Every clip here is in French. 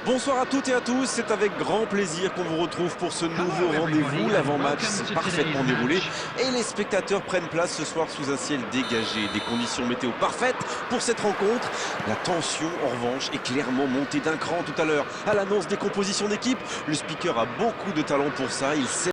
Bonsoir à toutes et à tous, c'est avec grand plaisir qu'on vous retrouve pour ce nouveau rendez-vous. L'avant-match s'est parfaitement déroulé et les spectateurs prennent place ce soir sous un ciel dégagé. Des conditions météo parfaites pour cette rencontre. La tension, en revanche, est clairement montée d'un cran tout à l'heure. À l'annonce des compositions d'équipe, le speaker a beaucoup de talent pour ça, il sait.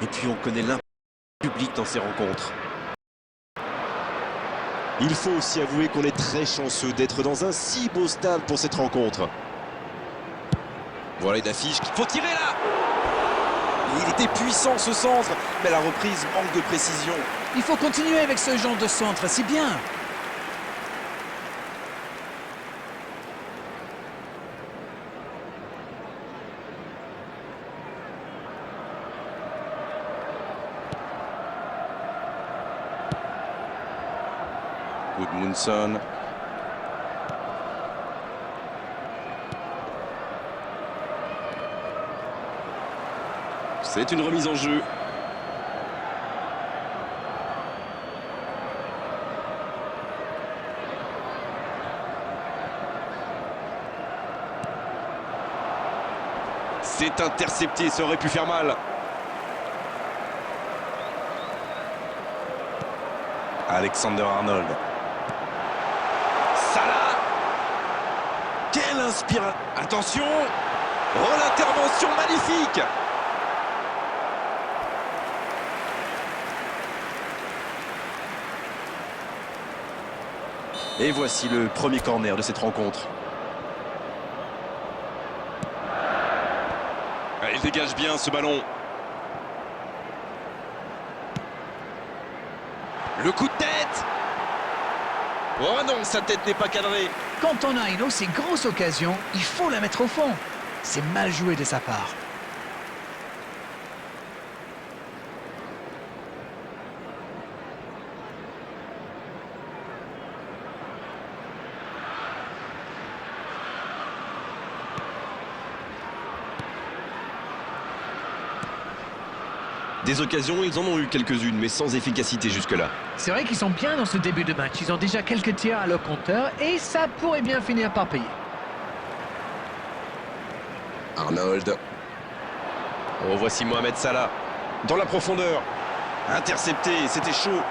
Et puis on connaît l'impact du public dans ces rencontres. Il faut aussi avouer qu'on est très chanceux d'être dans un si beau stade pour cette rencontre. Voilà une affiche qu'il faut tirer là. Il était puissant ce centre, mais la reprise manque de précision. Il faut continuer avec ce genre de centre, c'est bien. Gudmundsson. C'est une remise en jeu. C'est intercepté, ça aurait pu faire mal. Alexander Arnold. Salah. Quelle inspiration. Attention. Oh, l'intervention magnifique. Et voici le premier corner de cette rencontre. Il dégage bien ce ballon. Le coup de tête. Oh non, sa tête n'est pas cadrée. Quand on a une aussi grosse occasion, il faut la mettre au fond. C'est mal joué de sa part. Des occasions, ils en ont eu quelques-unes, mais sans efficacité jusque-là. C'est vrai qu'ils sont bien dans ce début de match. Ils ont déjà quelques tirs à leur compteur et ça pourrait bien finir par payer. Arnold. Oh, voici Mohamed Salah. Dans la profondeur. Intercepté, c'était chaud.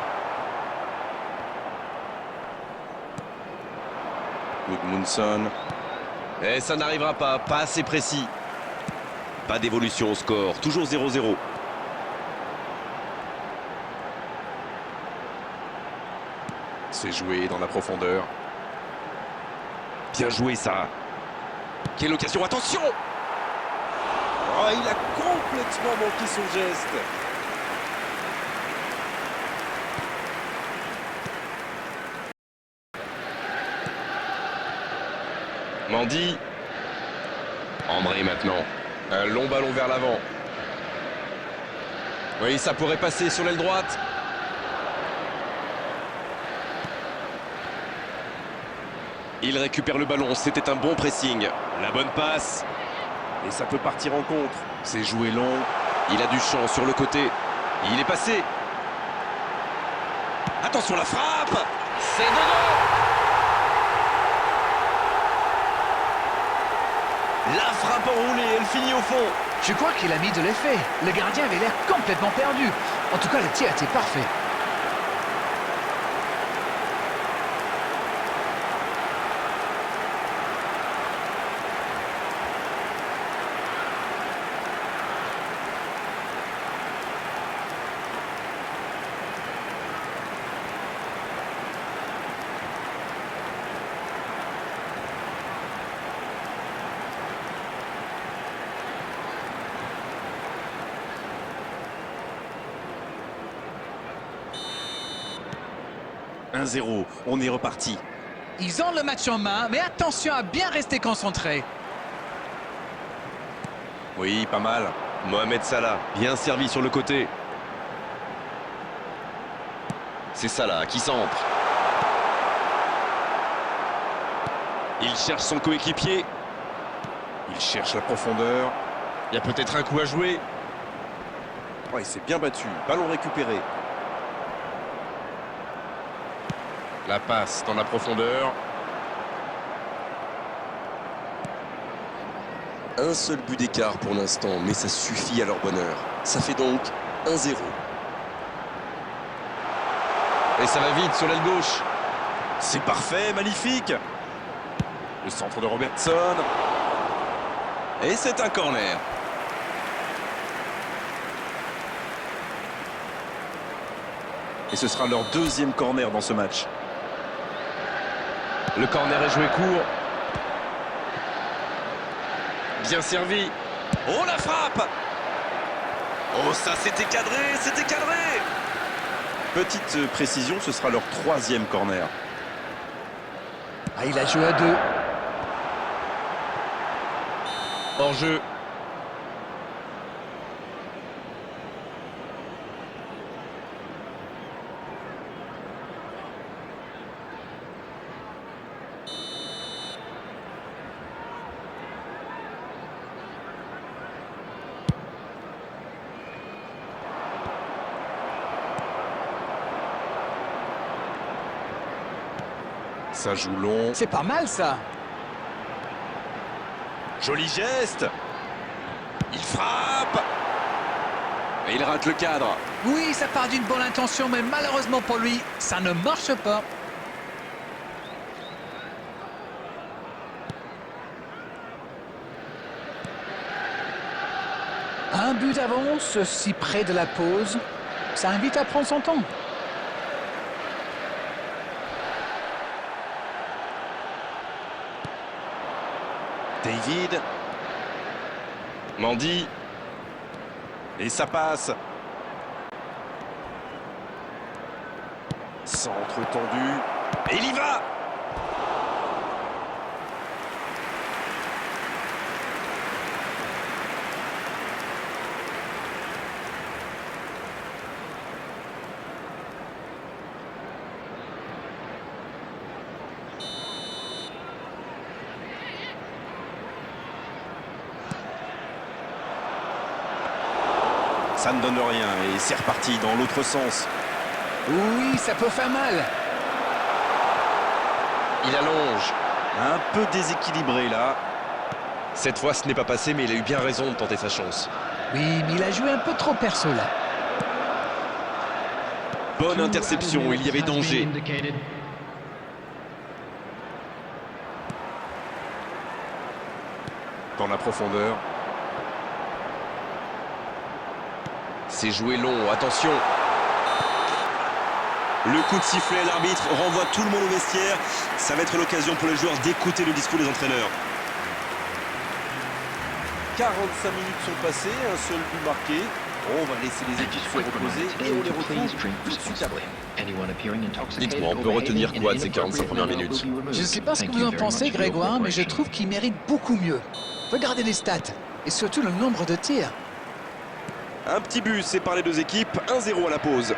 Gudmundsson. Et ça n'arrivera pas assez précis. Pas d'évolution au score, toujours 0-0. C'est joué dans la profondeur. Bien joué ça. Quelle occasion, attention. Oh, il a complètement manqué son geste. Mendy. André maintenant. Un long ballon vers l'avant. Oui, ça pourrait passer sur l'aile droite. Il récupère le ballon, c'était un bon pressing. La bonne passe. Et ça peut partir en contre. C'est joué long. Il a du champ sur le côté. Il est passé. Attention la frappe. C'est dedans. La frappe enroulée, elle finit au fond. Je crois qu'il a mis de l'effet. Le gardien avait l'air complètement perdu. En tout cas, le tir était parfait. « 1-0, on est reparti. » Ils ont le match en main, mais attention à bien rester concentré. Oui, pas mal. Mohamed Salah, bien servi sur le côté. C'est Salah qui centre. Il cherche son coéquipier. Il cherche la profondeur. Il y a peut-être un coup à jouer. Oh, il s'est bien battu. Ballon récupéré. La passe dans la profondeur. Un seul but d'écart pour l'instant, mais ça suffit à leur bonheur. Ça fait donc 1-0. Et ça va vite sur l'aile gauche. C'est parfait, magnifique. Le centre de Robertson. Et c'est un corner. Et ce sera leur deuxième corner dans ce match. Le corner est joué court. Bien servi. Oh, la frappe! Oh, ça, c'était cadré, c'était cadré! Petite précision, ce sera leur troisième corner. Ah, il a joué à 2. Hors jeu. Ça joue long. C'est pas mal, ça. Joli geste. Il frappe. Et il rate le cadre. Oui, ça part d'une bonne intention, mais malheureusement pour lui, ça ne marche pas. Un but d'avance, si près de la pause, ça invite à prendre son temps. David. Mendy. Et ça passe. Centre tendu. Et il y va. Ça ne donne rien et c'est reparti dans l'autre sens. Oui, ça peut faire mal. Il allonge. Un peu déséquilibré là. Cette fois, ce n'est pas passé, mais il a eu bien raison de tenter sa chance. Oui, mais il a joué un peu trop perso là. Bonne interception, il y avait danger. Dans la profondeur. C'est joué long, attention. Le coup de sifflet à l'arbitre renvoie tout le monde au vestiaire. Ça va être l'occasion pour les joueurs d'écouter le discours des entraîneurs. 45 minutes sont passées, un seul but marqué. On va laisser les équipes se reposer et on les retrouve tout de suite après. Dites-moi, on peut retenir quoi de ces 45 premières minutes? Je ne sais pas ce que vous en pensez, Grégoire, mais je trouve qu'il mérite beaucoup mieux. Regardez les stats, et surtout le nombre de tirs. Un petit but sépare les deux équipes, 1-0 à la pause.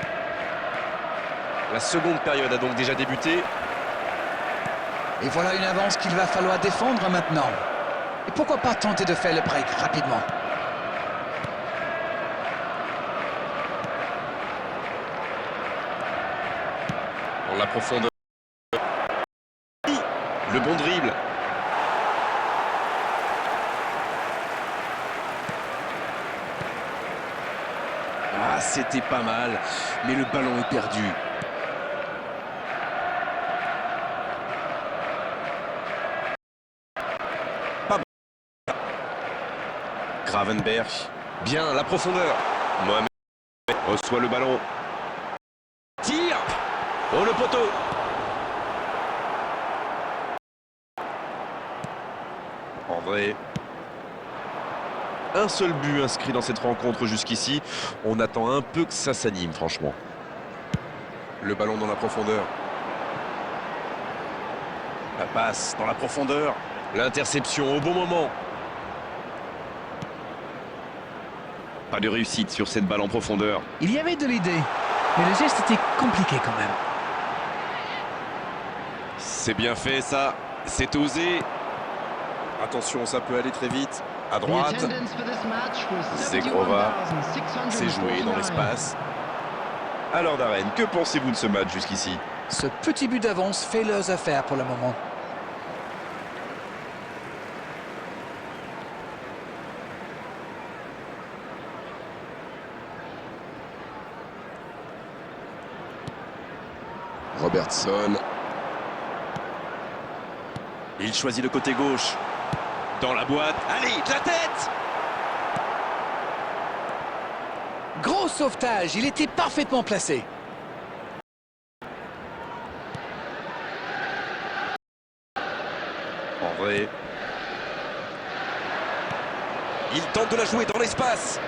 La seconde période a donc déjà débuté. Et voilà une avance qu'il va falloir défendre maintenant. Et pourquoi pas tenter de faire le break rapidement? Dans la profondeur. Le bon dribble. Ah, c'était pas mal, mais le ballon est perdu. Pas mal. Gravenberch. Bien, la profondeur. Mohamed Reçoit le ballon. tire. Oh, le poteau. André. Un seul but inscrit dans cette rencontre jusqu'ici. On attend un peu que ça s'anime, franchement. Le ballon dans la profondeur. La passe dans la profondeur. L'interception au bon moment. Pas de réussite sur cette balle en profondeur. Il y avait de l'idée, mais le geste était compliqué quand même. C'est bien fait, ça. C'est osé. Attention, ça peut aller très vite. À droite. Zegrova. C'est joué dans l'espace. Alors, Darren, que pensez-vous de ce match jusqu'ici? Ce petit but d'avance fait leurs affaires pour le moment. Robertson. Il choisit le côté gauche. Dans la boîte. Allez, de la tête! Gros sauvetage, il était parfaitement placé. En vrai. Il tente de la jouer dans l'espace.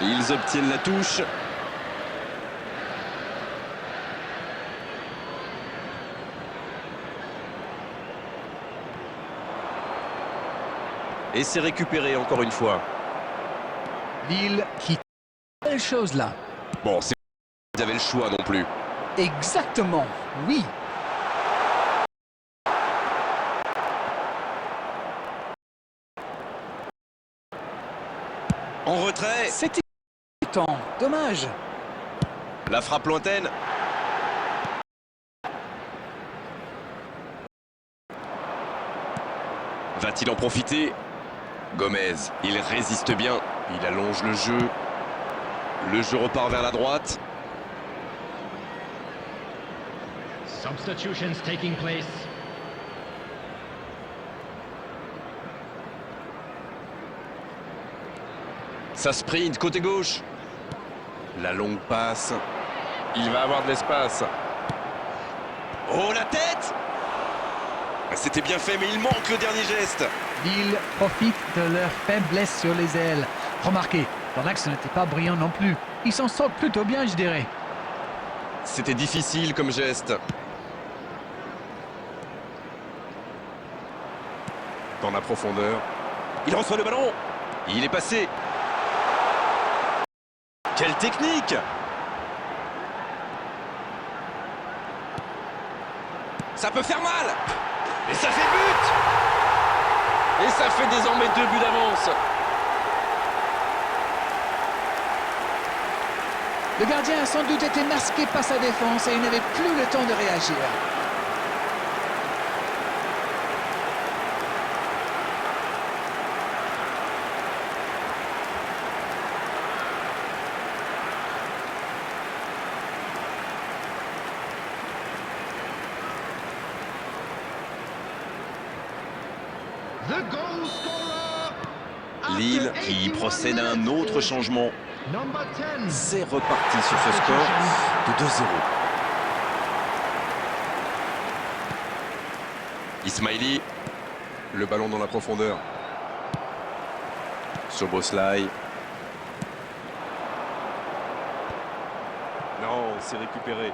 Ils obtiennent la touche. Et c'est récupéré encore une fois. Lille qui... Belle chose là. Bon, c'est... Vous avez le choix non plus. Exactement, oui. En retrait. C'était temps, dommage. La frappe lointaine. Va-t-il en profiter? Gomez, il résiste bien. Il allonge le jeu. Le jeu repart vers la droite. Substitutions taking place. Ça sprint, côté gauche. La longue passe. Il va avoir de l'espace. Oh, la tête! C'était bien fait, mais il manque le dernier geste. Lille profite de leur faiblesse sur les ailes. Remarquez, dans l'axe, ce n'était pas brillant non plus. Ils s'en sortent plutôt bien, je dirais. C'était difficile comme geste. Dans la profondeur. Il reçoit le ballon. Il est passé. Quelle technique! Ça peut faire mal! Et ça fait but! Et ça fait désormais 2 buts d'avance. Le gardien a sans doute été masqué par sa défense et il n'avait plus le temps de réagir. The goal scorer. Lille qui procède à un autre changement. Number 10. C'est reparti sur ce score de 2-0. Ismaili. Le ballon dans la profondeur. Soboslai. Non, c'est récupéré.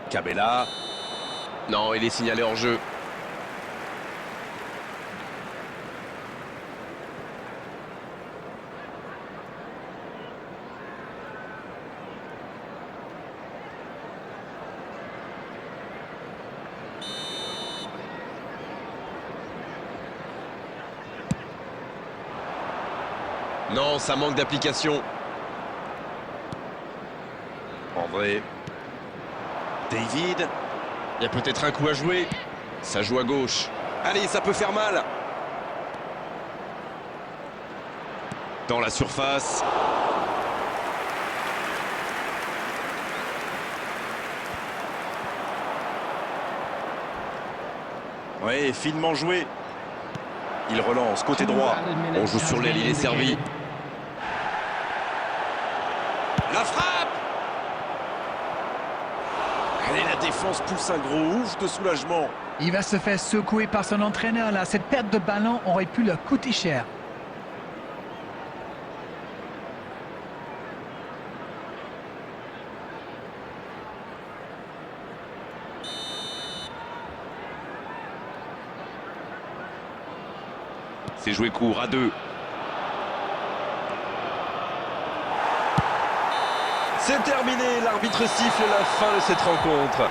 Cabella. Non, il est signalé hors jeu. Non, ça manque d'application. En vrai. David. Il y a peut-être un coup à jouer. Ça joue à gauche. Allez, ça peut faire mal. Dans la surface. Ouais, finement joué. Il relance, côté droit. On joue sur l'aile, il est servi. La frappe! Allez, la défense pousse un gros ouf de soulagement. Il va se faire secouer par son entraîneur là. Cette perte de ballon aurait pu leur coûter cher. C'est joué court à 2. C'est terminé, l'arbitre siffle la fin de cette rencontre.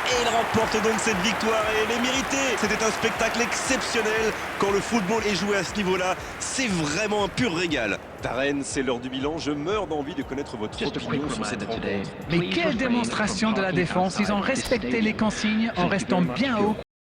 Et il remporte donc cette victoire et elle est méritée. C'était un spectacle exceptionnel. Quand le football est joué à ce niveau-là, c'est vraiment un pur régal. Darren, c'est l'heure du bilan. Je meurs d'envie de connaître votre opinion sur cette rencontre. Mais quelle démonstration de la défense. Ils ont respecté les consignes en restant bien haut